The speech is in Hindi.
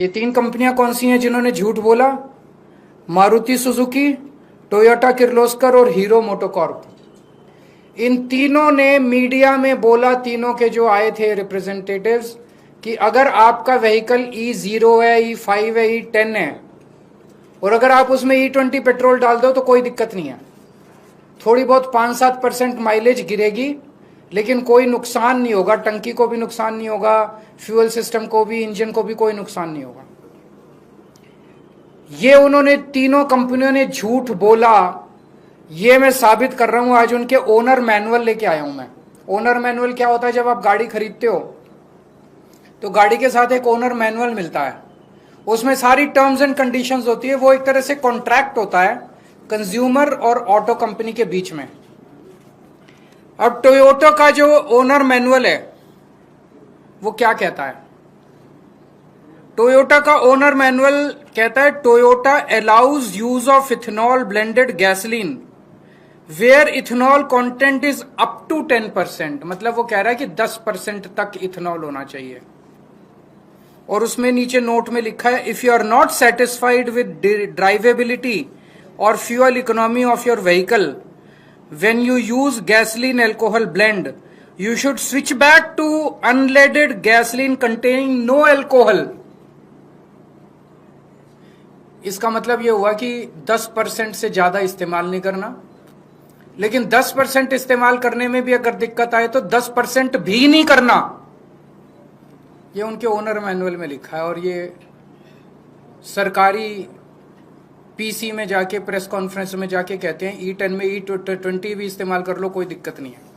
ये तीन कंपनियां कौन सी हैं जिन्होंने झूठ बोला? मारुति सुजुकी, टोयोटा किर्लोस्कर और हीरो मोटोकॉर्प। इन तीनों ने मीडिया में बोला, तीनों के जो आए थे रिप्रेजेंटेटिव्स, कि अगर आपका व्हीकल E0 है, E5 है, E10 है और अगर आप उसमें E20 पेट्रोल डाल दो तो कोई दिक्कत नहीं है। थोड़ी बहुत 5-7% माइलेज गिरेगी लेकिन कोई नुकसान नहीं होगा, टंकी को भी नुकसान नहीं होगा, फ्यूल सिस्टम को भी, इंजन को भी कोई नुकसान नहीं होगा। ये उन्होंने तीनों कंपनियों ने झूठ बोला। ये मैं साबित कर रहा हूं, आज उनके ओनर मैनुअल लेके आया हूं मैं। ओनर मैनुअल क्या होता है? जब आप गाड़ी खरीदते हो तो गाड़ी के साथ एक ओनर मैनुअल मिलता है, उसमें सारी टर्म्स एंड कंडीशंस होती है। वो एक तरह से कॉन्ट्रैक्ट होता है कंज्यूमर और ऑटो कंपनी के बीच में। अब टोयोटा का जो ओनर मैनुअल है वो क्या कहता है? टोयोटा का ओनर मैनुअल कहता है Toyota allows use of ethanol blended gasoline where ethanol content is up to 10%। मतलब वो कह रहा है कि 10% तक इथेनॉल होना चाहिए। और उसमें नीचे नोट में लिखा है, if you are not satisfied with driveability और fuel economy of your vehicle when you use gasoline alcohol blend, you should switch back to unleaded gasoline containing no alcohol। इसका मतलब यह हुआ कि 10% से ज्यादा इस्तेमाल नहीं करना, लेकिन 10% इस्तेमाल करने में भी अगर दिक्कत आए तो 10% भी नहीं करना। यह उनके ओनर मैनुअल में लिखा है। और ये सरकारी पीसी में जाके, प्रेस कॉन्फ्रेंस में जाके कहते हैं E10 में E20 भी इस्तेमाल कर लो, कोई दिक्कत नहीं है।